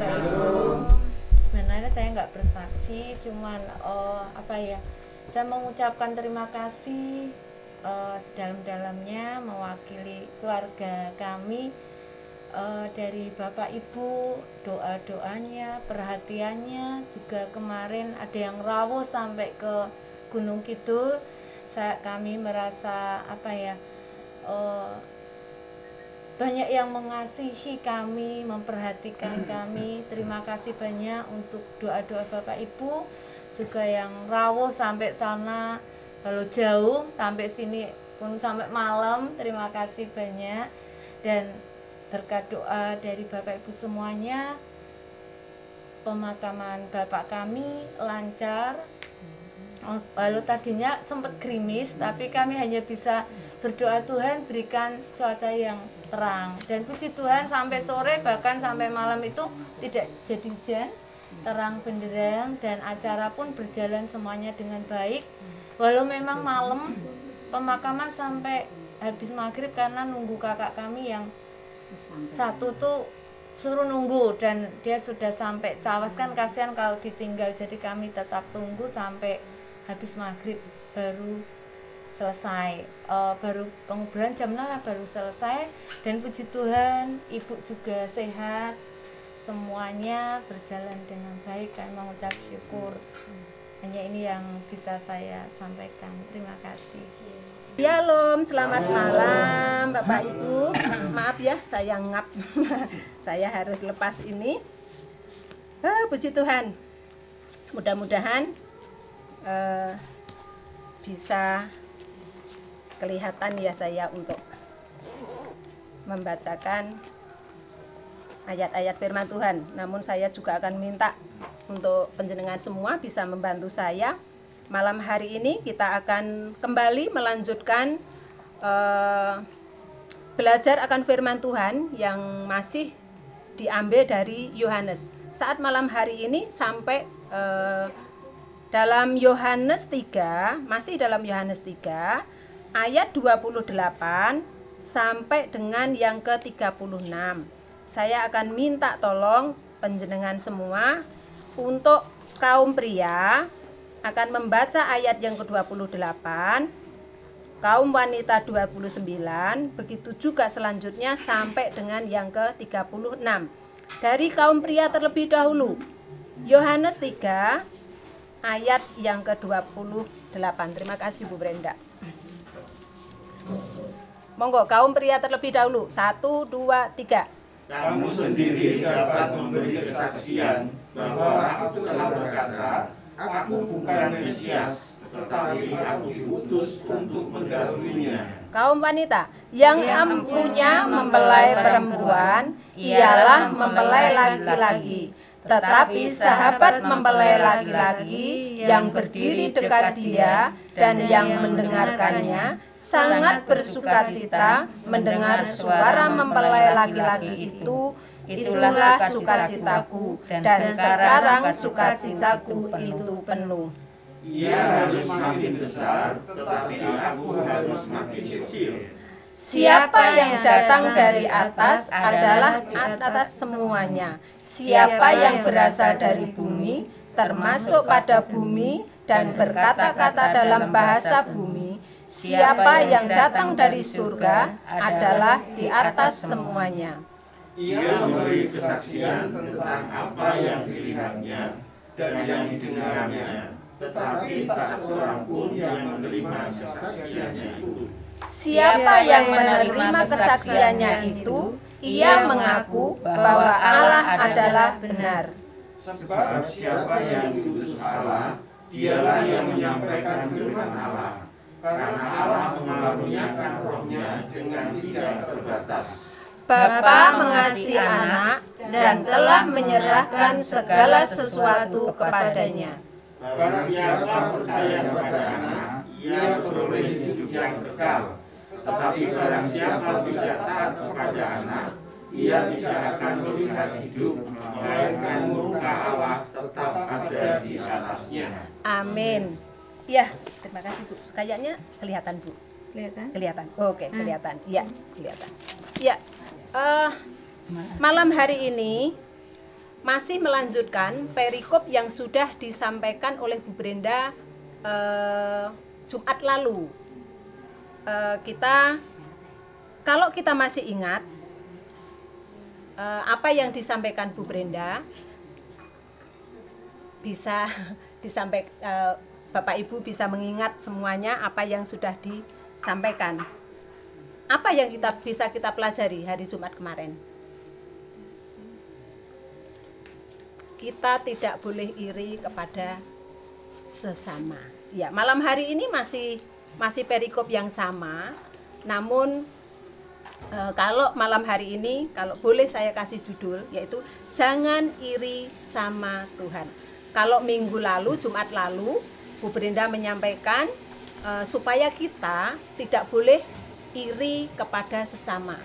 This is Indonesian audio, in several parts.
Bapak Ibu. Sebenarnya saya nggak bersaksi, cuman saya mengucapkan terima kasih sedalam-dalamnya mewakili keluarga kami, dari Bapak Ibu, doa-doanya, perhatiannya, juga kemarin ada yang rawuh sampai ke Gunung Kidul. Kami merasa banyak yang mengasihi kami, memperhatikan kami. Terima kasih banyak untuk doa-doa Bapak Ibu, juga yang rawuh sampai sana, kalau jauh sampai sini pun sampai malam. Terima kasih banyak, dan berkat doa dari Bapak Ibu semuanya, pemakaman Bapak kami lancar. Lalu tadinya sempat gerimis, tapi kami hanya bisa berdoa Tuhan berikan cuaca yang terang, dan puji Tuhan sampai sore bahkan sampai malam itu tidak jadi hujan, terang benderang, dan acara pun berjalan semuanya dengan baik. Walau memang malam pemakaman sampai habis maghrib karena nunggu kakak kami yang satu tuh suruh nunggu, dan dia sudah sampai Cawas, kan kasihan kalau ditinggal, jadi kami tetap tunggu sampai habis maghrib baru selesai. Baru penguburan jam 6 baru selesai, dan puji Tuhan ibu juga sehat, semuanya berjalan dengan baik. Kami mengucap syukur. Hanya ini yang bisa saya sampaikan. Terima kasih. Shalom, selamat malam Bapak Ibu. Maaf ya saya ngap. Saya harus lepas ini. Puji Tuhan. Mudah-mudahan bisa kelihatan ya saya untuk membacakan ayat-ayat firman Tuhan. Namun saya juga akan minta untuk panjenengan semua bisa membantu saya. Malam hari ini kita akan kembali melanjutkan belajar akan firman Tuhan yang masih diambil dari Yohanes. Saat malam hari ini sampai dalam Yohanes 3, masih dalam Yohanes 3 ayat 28 sampai dengan yang ke-36. Saya akan minta tolong panjenengan semua untuk kaum pria akan membaca ayat yang ke-28, kaum wanita 29, begitu juga selanjutnya sampai dengan yang ke-36. Dari kaum pria terlebih dahulu, Yohanes 3 ayat yang ke-28. Terima kasih Bu Brenda. Monggo kaum pria terlebih dahulu. 1, 2, 3. Kamu sendiri dapat memberi kesaksian bahwa aku telah berkata, aku bukan Mesias, tetapi aku diutus untuk mendahulunya. Kaum wanita, yang empunya mempelai perempuan, ialah mempelai laki-laki. Tetapi sahabat mempelai laki-laki yang berdiri dekat dia dan yang mendengarkannya sangat bersukacita mendengar suara mempelai laki-laki itu. Itulah sukacitaku, dan sekarang sukacitaku itu penuh. Ia harus semakin besar, tetapi aku harus semakin kecil. Siapa yang datang dari atas adalah atas semuanya. Siapa yang berasal dari bumi, termasuk pada bumi dan berkata-kata dalam bahasa bumi. Siapa yang datang dari surga adalah di atas semuanya. Ia memberi kesaksian tentang apa yang dilihatnya dan yang didengarnya, tetapi tak seorang pun yang menerima kesaksiannya itu. Siapa yang menerima kesaksiannya itu, ia mengaku bahwa Allah adalah benar. Sebab siapa yang diutus Allah, dialah yang menyampaikan firman Allah. Karena Allah mengaruniakan rohnya dengan tidak terbatas. Bapa mengasihi anak dan telah menyerahkan segala sesuatu kepadanya. Barang siapa percaya kepada anak, ia beroleh hidup yang kekal. Tetapi barang siapa tidak taat kepada anak, ia tidak akan melihat hidup, melainkan murka Allah tetap ada di atasnya. Amin. Ya, terima kasih Bu. Kayaknya kelihatan Bu. Kelihatan? Kelihatan. Oke, kelihatan. Iya, kelihatan. Ya. Malam hari ini masih melanjutkan perikop yang sudah disampaikan oleh Bu Brenda Jumat lalu. Kalau kita masih ingat apa yang disampaikan Bu Brenda, bisa disampaikan, Bapak Ibu bisa mengingat semuanya apa yang sudah disampaikan. Apa yang bisa kita pelajari hari Jumat kemarin? Kita tidak boleh iri kepada sesama. Ya, malam hari ini masih perikop yang sama. Namun kalau malam hari ini, kalau boleh saya kasih judul, yaitu jangan iri sama Tuhan. Kalau minggu lalu, Jumat lalu, Bu Brenda menyampaikan supaya kita tidak boleh iri kepada sesama.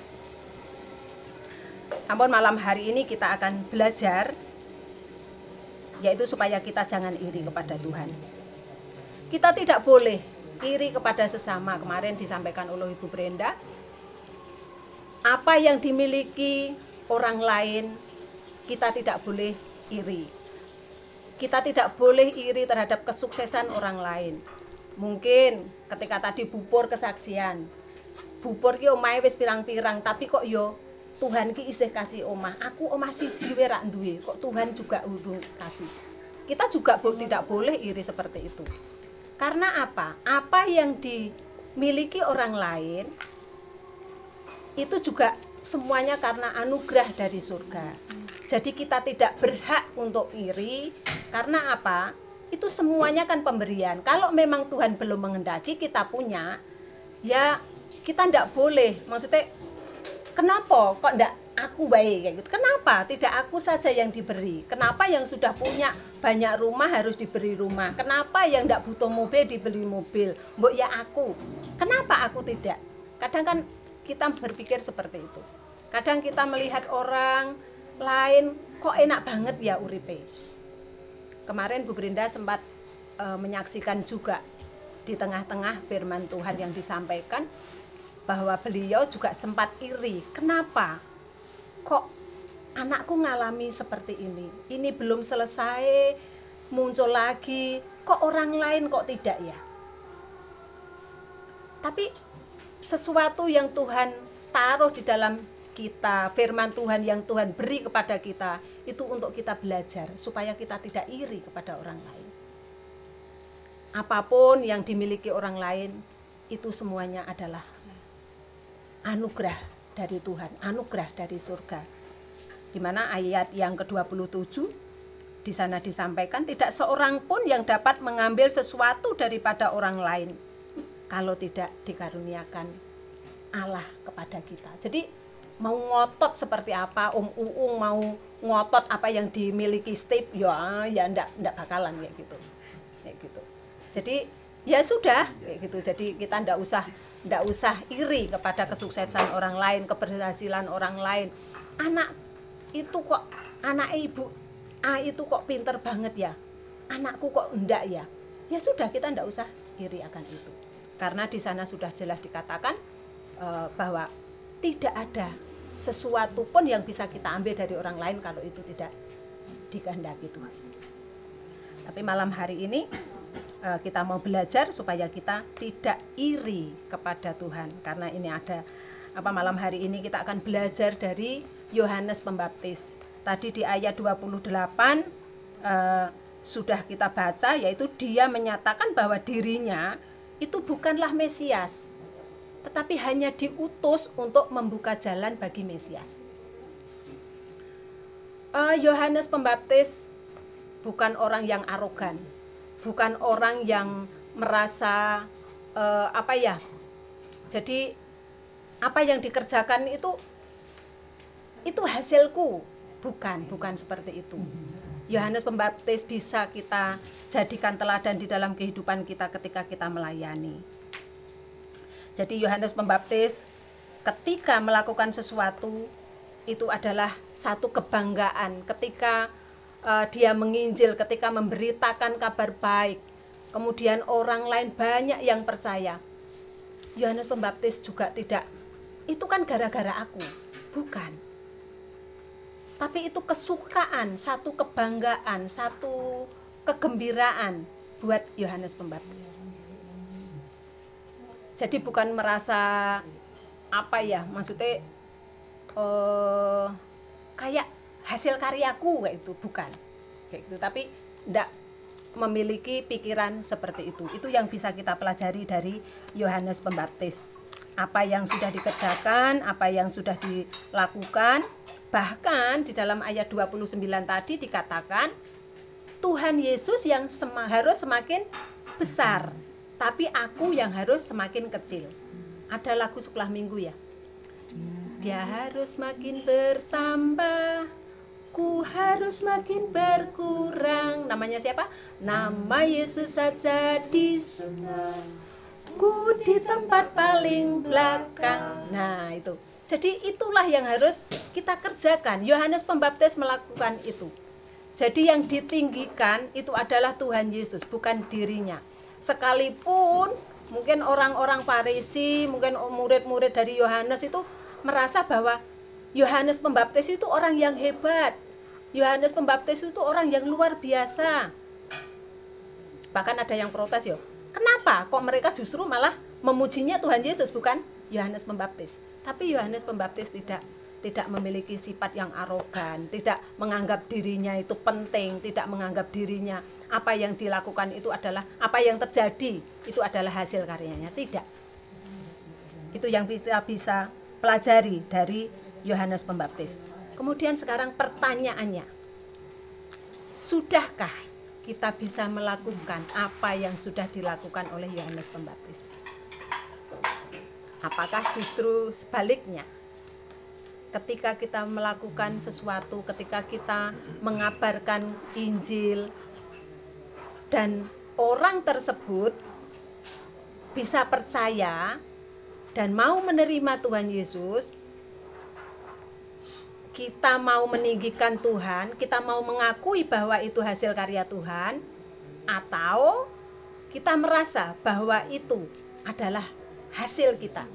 Namun malam hari ini kita akan belajar, yaitu supaya kita jangan iri kepada Tuhan. Kita tidak boleh iri kepada sesama. Kemarin disampaikan oleh Ibu Brenda, apa yang dimiliki orang lain, kita tidak boleh iri. Kita tidak boleh iri terhadap kesuksesan orang lain. Mungkin ketika tadi bupur kesaksian, bupur ki omahe wis pirang-pirang, tapi kok yo Tuhan ki isih kasih omah. Aku omah siji wae rak duwe, kok Tuhan juga urung kasih. Kita juga tidak boleh iri seperti itu. Karena apa? Apa yang dimiliki orang lain itu juga semuanya karena anugerah dari surga. Jadi kita tidak berhak untuk iri. Karena apa? Itu semuanya kan pemberian. Kalau memang Tuhan belum menghendaki kita punya, ya kita tidak boleh. Maksudnya, kenapa kok enggak aku baik kayak gitu? Kenapa tidak aku saja yang diberi? Kenapa yang sudah punya banyak rumah harus diberi rumah? Kenapa yang enggak butuh mobil dibeli mobil? Mbok ya aku. Kenapa aku tidak? Kadang kan kita berpikir seperti itu. Kadang kita melihat orang lain kok enak banget ya uripe. Kemarin Bu Brenda sempat menyaksikan juga di tengah-tengah firman Tuhan yang disampaikan, bahwa beliau juga sempat iri. Kenapa? Kok anakku ngalami seperti ini? Ini belum selesai, muncul lagi. Kok orang lain kok tidak ya? Tapi sesuatu yang Tuhan taruh di dalam kita, firman Tuhan yang Tuhan beri kepada kita, itu untuk kita belajar, supaya kita tidak iri kepada orang lain. Apapun yang dimiliki orang lain, itu semuanya adalah anugerah dari Tuhan, anugerah dari surga. Di mana ayat yang ke-27 di sana disampaikan, tidak seorang pun yang dapat mengambil sesuatu daripada orang lain kalau tidak dikaruniakan Allah kepada kita. Jadi mau ngotot seperti apa, Uung mau ngotot apa yang dimiliki Steve, ya ndak bakalan kayak gitu. Kayak gitu. Jadi ya sudah kayak gitu. Jadi kita ndak usah iri kepada kesuksesan orang lain, keberhasilan orang lain. Anak itu kok, anak ibu itu kok pinter banget ya, anakku kok enggak ya. Ya sudah, kita enggak usah iri akan itu. Karena di sana sudah jelas dikatakan bahwa tidak ada sesuatu pun yang bisa kita ambil dari orang lain kalau itu tidak dikehendaki Tuhan. Tapi malam hari ini kita mau belajar supaya kita tidak iri kepada Tuhan. Karena ini ada malam hari ini kita akan belajar dari Yohanes Pembaptis. Tadi di ayat 28 sudah kita baca, yaitu dia menyatakan bahwa dirinya itu bukanlah Mesias, tetapi hanya diutus untuk membuka jalan bagi Mesias. Yohanes Pembaptis bukan orang yang arogan, bukan orang yang merasa jadi apa yang dikerjakan itu hasilku, bukan seperti itu. Yohanes Pembaptis bisa kita jadikan teladan di dalam kehidupan kita ketika kita melayani. Jadi Yohanes Pembaptis ketika melakukan sesuatu itu adalah satu kebanggaan ketika dia menginjil, ketika memberitakan kabar baik, kemudian orang lain banyak yang percaya. Yohanes Pembaptis juga tidak, itu kan gara-gara aku, bukan. tapi itu kesukaan, satu kebanggaan, satu kegembiraan buat Yohanes Pembaptis. Jadi bukan merasa apa ya, maksudnya kayak hasil karyaku kayak itu, bukan kayak gitu, tapi tidak memiliki pikiran seperti itu. Itu yang bisa kita pelajari dari Yohanes Pembaptis. Apa yang sudah dikerjakan, apa yang sudah dilakukan. Bahkan di dalam ayat 29 tadi dikatakan Tuhan Yesus yang harus semakin besar, tapi aku yang harus semakin kecil. Ada lagu sekolah minggu ya. Dia harus makin bertambah, ku harus makin berkurang. Namanya siapa? Nama Yesus saja ku di tempat paling belakang. Nah itu. Jadi itulah yang harus kita kerjakan. Yohanes Pembaptis melakukan itu. Jadi yang ditinggikan itu adalah Tuhan Yesus, bukan dirinya. Sekalipun mungkin orang-orang Farisi, mungkin murid-murid dari Yohanes itu merasa bahwa Yohanes Pembaptis itu orang yang hebat. Yohanes Pembaptis itu orang yang luar biasa. Bahkan ada yang protes ya. Kenapa kok mereka justru malah memujinya Tuhan Yesus, bukan Yohanes Pembaptis? Tapi Yohanes Pembaptis tidak memiliki sifat yang arogan, tidak menganggap dirinya itu penting, tidak menganggap dirinya apa yang dilakukan itu adalah, apa yang terjadi itu adalah hasil karyanya, tidak. Itu yang kita bisa pelajari dari Yohanes Pembaptis. Kemudian sekarang pertanyaannya, sudahkah kita bisa melakukan apa yang sudah dilakukan oleh Yohanes Pembaptis? Apakah justru sebaliknya? Ketika kita melakukan sesuatu, ketika kita mengabarkan Injil dan orang tersebut bisa percaya dan mau menerima Tuhan Yesus, kita mau meninggikan Tuhan, kita mau mengakui bahwa itu hasil karya Tuhan, atau kita merasa bahwa itu adalah hasil kita.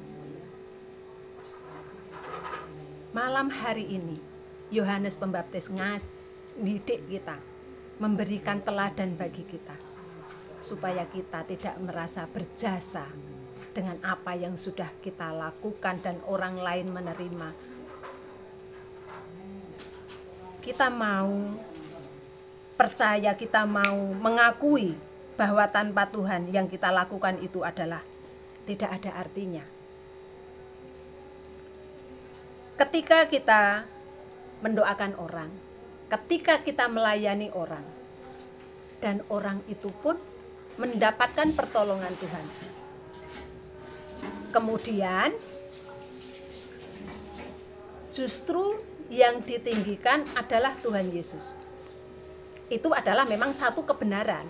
Malam hari ini Yohanes Pembaptis ngadidik kita, memberikan teladan bagi kita, supaya kita tidak merasa berjasa dengan apa yang sudah kita lakukan dan orang lain menerima. Kita mau percaya, kita mau mengakui bahwa tanpa Tuhan yang kita lakukan itu adalah tidak ada artinya. Ketika kita mendoakan orang, ketika kita melayani orang, dan orang itu pun mendapatkan pertolongan Tuhan. Kemudian justru yang ditinggikan adalah Tuhan Yesus. Itu adalah memang satu kebenaran.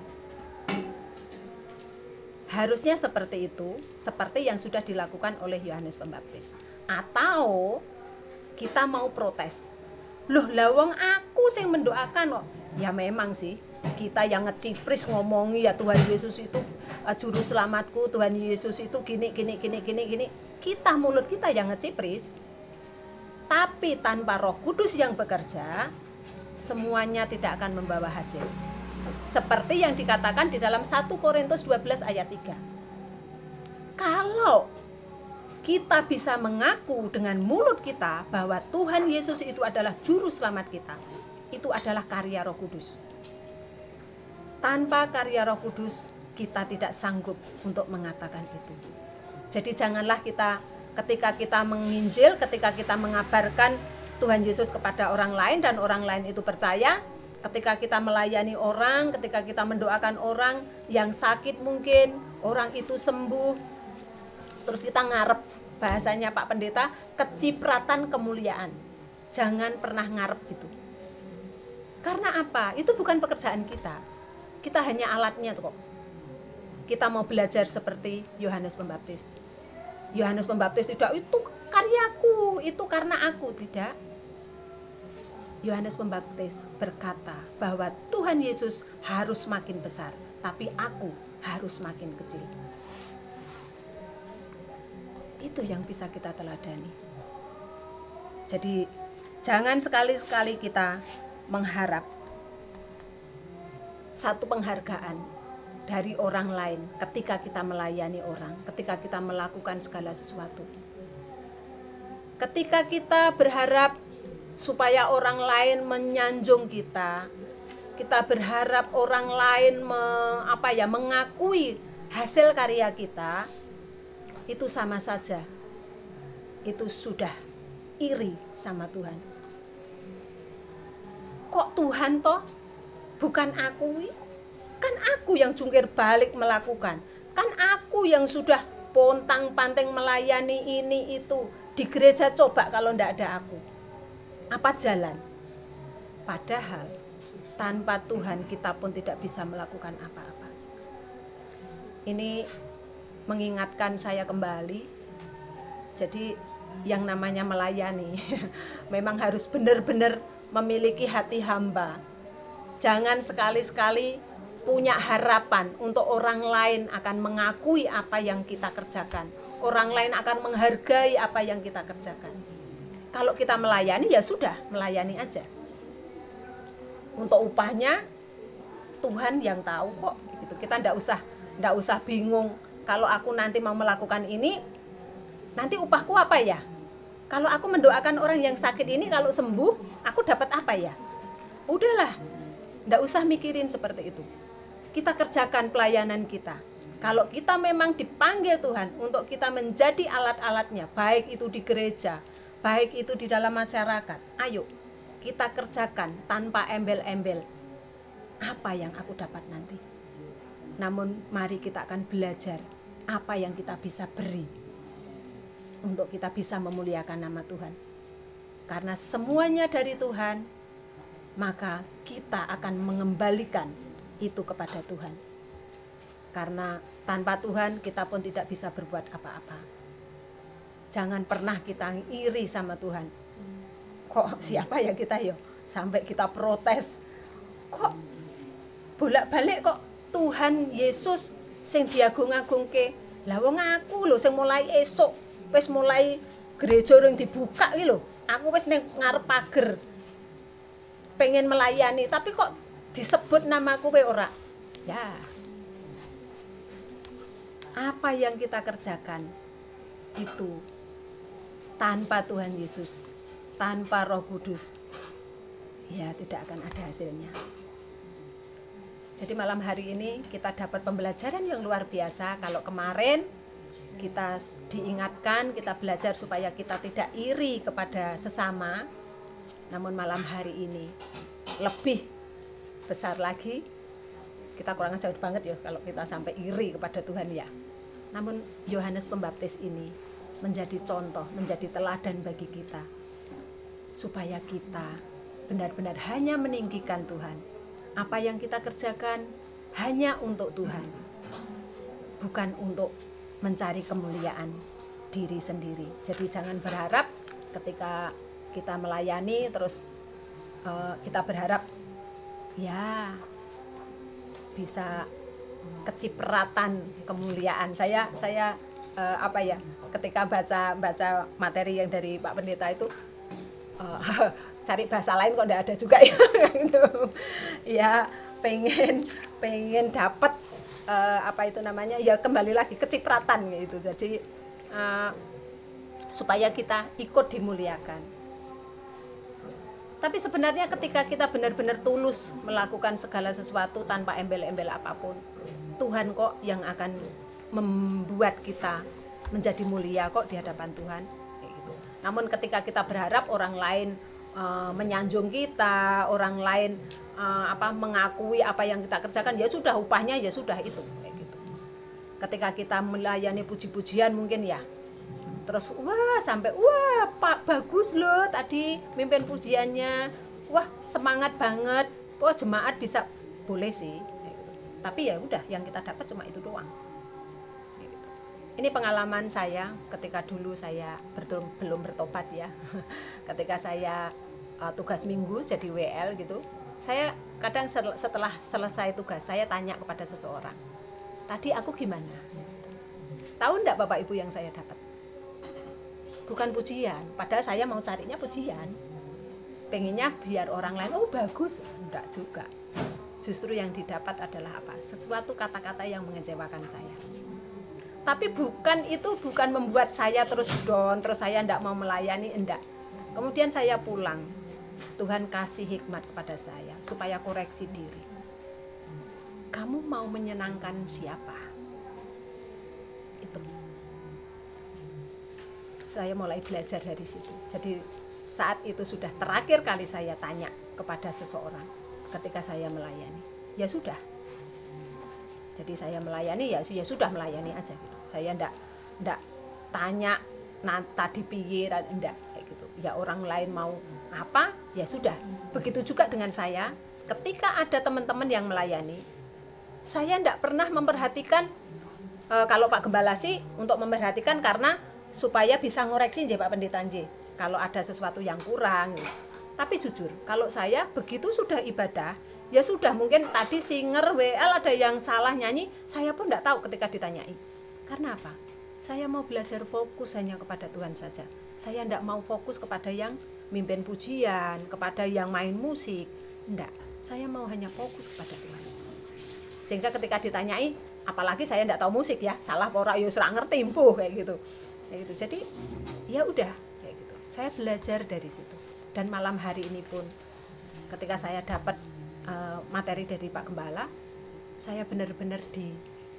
Harusnya seperti itu, seperti yang sudah dilakukan oleh Yohanes Pembaptis. Atau kita mau protes, loh lawang aku sing mendoakan kok. Ya memang sih, kita yang ngecipris ngomongi ya Tuhan Yesus itu juru selamatku, Tuhan Yesus itu gini. Kita, mulut kita yang ngecipris. Tapi tanpa Roh Kudus yang bekerja, semuanya tidak akan membawa hasil. Seperti yang dikatakan di dalam 1 Korintus 12 ayat 3. Kalau kita bisa mengaku dengan mulut kita bahwa Tuhan Yesus itu adalah juru selamat kita, itu adalah karya Roh Kudus. Tanpa karya Roh Kudus, kita tidak sanggup untuk mengatakan itu. Jadi janganlah kita, ketika kita menginjil, ketika kita mengabarkan Tuhan Yesus kepada orang lain dan orang lain itu percaya, ketika kita melayani orang, ketika kita mendoakan orang yang sakit mungkin, orang itu sembuh, terus kita ngarep, bahasanya Pak Pendeta, kecipratan kemuliaan. Jangan pernah ngarep gitu. Karena apa? Itu bukan pekerjaan kita. Kita hanya alatnya kok. Kita mau belajar seperti Yohanes Pembaptis. Yohanes Pembaptis tidak, itu karyaku, itu karena aku, tidak. Yohanes Pembaptis berkata bahwa Tuhan Yesus harus makin besar, tapi aku harus makin kecil. Itu yang bisa kita teladani. Jadi Jangan sekali-sekali kita mengharap satu penghargaan dari orang lain ketika kita melayani orang, ketika kita melakukan segala sesuatu. Ketika kita berharap supaya orang lain menyanjung kita, kita berharap orang lain mengakui hasil karya kita, itu sama saja. Itu sudah iri sama Tuhan. Kok Tuhan toh? Bukan aku, kan aku yang jungkir balik melakukan. Kan aku yang sudah pontang-panting melayani ini itu. Di gereja coba kalau ndak ada aku. Apa jalan? Padahal tanpa Tuhan kita pun tidak bisa melakukan apa-apa. Ini mengingatkan saya kembali. Jadi yang namanya melayani memang harus benar-benar memiliki hati hamba. Jangan sekali-sekali punya harapan untuk orang lain akan mengakui apa yang kita kerjakan. Orang lain akan menghargai apa yang kita kerjakan. Kalau kita melayani ya sudah, melayani aja. Untuk upahnya Tuhan yang tahu kok. Gitu. Kita ndak usah bingung. Kalau aku nanti mau melakukan ini, nanti upahku apa ya? Kalau aku mendoakan orang yang sakit ini, kalau sembuh, aku dapat apa ya? Udahlah, ndak usah mikirin seperti itu. Kita kerjakan pelayanan kita. Kalau kita memang dipanggil Tuhan untuk kita menjadi alat-alatnya, baik itu di gereja, baik itu di dalam masyarakat, ayo kita kerjakan tanpa embel-embel. Apa yang aku dapat nanti? Namun mari kita akan belajar apa yang kita bisa beri untuk kita bisa memuliakan nama Tuhan. Karena semuanya dari Tuhan, maka kita akan mengembalikan itu kepada Tuhan. Karena tanpa Tuhan kita pun tidak bisa berbuat apa-apa. Jangan pernah kita iri sama Tuhan. Kok siapa ya kita yo? Sampai kita protes. Kok bolak-balik kok Tuhan Yesus sing diagung-agungke. Lah wong aku lho sing mulai esuk wis mulai gereja ring dibuka iki lho. Aku wis ning ngarep pager. Pengen melayani, tapi kok disebut namaku kowe ora? Ya. Apa yang kita kerjakan itu tanpa Tuhan Yesus, tanpa Roh Kudus, ya tidak akan ada hasilnya. Jadi malam hari ini kita dapat pembelajaran yang luar biasa. Kalau kemarin kita diingatkan, kita belajar supaya kita tidak iri kepada sesama. Namun malam hari ini lebih besar lagi. Kita kurang ajar banget ya kalau kita sampai iri kepada Tuhan ya. Namun Yohanes Pembaptis ini menjadi contoh, menjadi teladan bagi kita. Supaya kita benar-benar hanya meninggikan Tuhan. Apa yang kita kerjakan hanya untuk Tuhan. Bukan untuk mencari kemuliaan diri sendiri. Jadi jangan berharap ketika kita melayani terus kita berharap ya bisa kecipratan kemuliaan. Saya ketika baca materi yang dari Pak Pendeta itu cari bahasa lain kok enggak ada juga ya gitu. Ya pengen dapat ya kembali lagi kecipratan gitu. Jadi supaya kita ikut dimuliakan. Tapi sebenarnya ketika kita benar-benar tulus melakukan segala sesuatu tanpa embel-embel apapun, Tuhan kok yang akan membuat kita menjadi mulia kok di hadapan Tuhan. Gitu. Namun ketika kita berharap orang lain menyanjung kita, orang lain mengakui apa yang kita kerjakan, ya sudah upahnya ya sudah itu. Gitu. Ketika kita melayani puji-pujian mungkin ya, terus sampai Pak bagus loh tadi mimpin pujiannya, wah semangat banget, wah jemaat bisa, boleh sih, tapi ya udah yang kita dapat cuma itu doang. Ini pengalaman saya ketika dulu saya belum bertobat ya, ketika saya tugas minggu jadi WL gitu, saya kadang setelah selesai tugas saya tanya kepada seseorang, tadi aku gimana? Tahu enggak Bapak Ibu yang saya dapat? Bukan pujian, padahal saya mau carinya pujian. pengennya biar orang lain, oh bagus, enggak juga. Justru yang didapat adalah apa? Sesuatu kata-kata yang mengecewakan saya. Tapi bukan membuat saya terus down, terus saya enggak mau melayani, enggak. Kemudian saya pulang, Tuhan kasih hikmat kepada saya supaya koreksi diri. Kamu mau menyenangkan siapa? Itu. Saya mulai belajar dari situ. Jadi saat itu sudah terakhir kali saya tanya kepada seseorang ketika saya melayani. Ya sudah. Jadi saya melayani ya sudah melayani aja gitu. Saya enggak tanya tadi piye enggak kayak gitu. Ya orang lain mau apa? Ya sudah. Begitu juga dengan saya, ketika ada teman-teman yang melayani, saya enggak pernah memperhatikan kalau Pak Gembala sih untuk memperhatikan karena supaya bisa ngoreksi nggih Pak Pendeta nggih. Kalau ada sesuatu yang kurang. Tapi jujur, kalau saya begitu sudah ibadah, ya sudah mungkin tadi singer WL ada yang salah nyanyi, saya pun enggak tahu ketika ditanyai. Karena apa? Saya mau belajar fokus hanya kepada Tuhan saja. Saya enggak mau fokus kepada yang mimpin pujian, kepada yang main musik. Enggak, saya mau hanya fokus kepada Tuhan. Sehingga ketika ditanyai, apalagi saya enggak tahu musik ya, salah ora ya ora ngerti mbuh kayak gitu. Kayak gitu. Jadi ya udah kayak gitu. Saya belajar dari situ. Dan malam hari ini pun ketika saya dapat materi dari Pak Gembala, saya benar-benar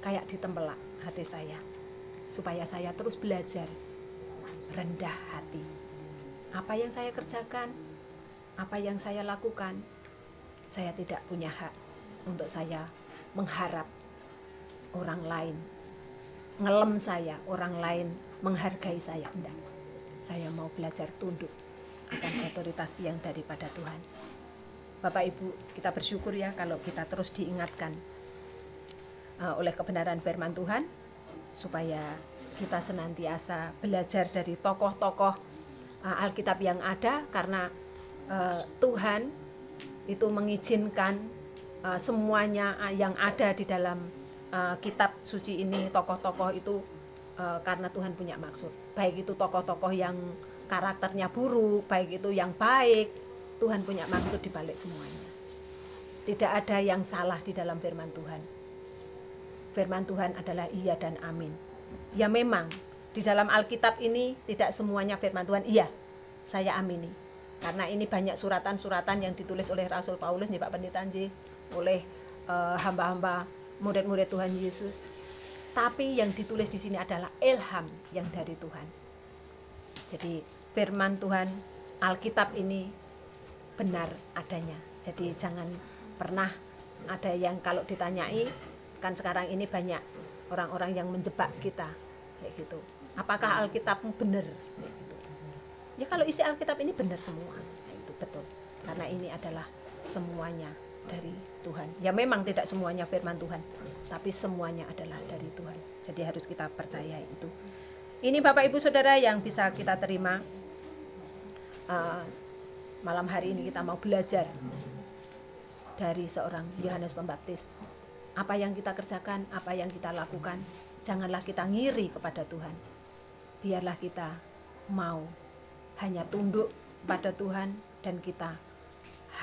kayak ditempelak hati saya supaya saya terus belajar rendah hati. Apa yang saya kerjakan, apa yang saya lakukan, saya tidak punya hak untuk saya mengharap orang lain ngelem saya, orang lain menghargai saya. Enggak. Saya mau belajar tunduk akan otoritas yang daripada Tuhan. Bapak Ibu, kita bersyukur ya kalau kita terus diingatkan oleh kebenaran firman Tuhan, supaya kita senantiasa belajar dari tokoh-tokoh Alkitab yang ada, karena Tuhan itu mengizinkan semuanya yang ada di dalam kitab suci ini, tokoh-tokoh itu karena Tuhan punya maksud. Baik itu tokoh-tokoh yang karakternya buruk, baik itu yang baik, Tuhan punya maksud di balik semuanya. Tidak ada yang salah di dalam firman Tuhan. Firman Tuhan adalah iya dan amin. Ya memang di dalam Alkitab ini tidak semuanya firman Tuhan iya, saya amini. Karena ini banyak suratan-suratan yang ditulis oleh Rasul Paulus nih Pak Pendeta nggih, oleh hamba-hamba murid-murid Tuhan Yesus. Tapi yang ditulis di sini adalah ilham yang dari Tuhan. Jadi firman Tuhan, Alkitab ini benar adanya. Jadi jangan pernah ada yang kalau ditanyai, kan sekarang ini banyak orang-orang yang menjebak kita kayak gitu. Apakah Alkitabmu benar? Kayak gitu. Ya kalau isi Alkitab ini benar semua, nah, itu betul. Karena ini adalah semuanya dari Tuhan. Ya memang tidak semuanya firman Tuhan, tapi semuanya adalah dari Tuhan. Jadi harus kita percaya itu. Ini Bapak Ibu Saudara yang bisa kita terima. Malam hari ini kita mau belajar dari seorang Yohanes Pembaptis. Apa yang kita kerjakan, apa yang kita lakukan, janganlah kita ngiri kepada Tuhan. Biarlah kita mau hanya tunduk pada Tuhan, dan kita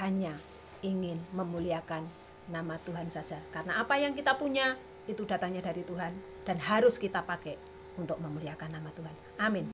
hanya ingin memuliakan nama Tuhan saja. Karena apa yang kita punya itu datangnya dari Tuhan dan harus kita pakai untuk memuliakan nama Tuhan. Amin.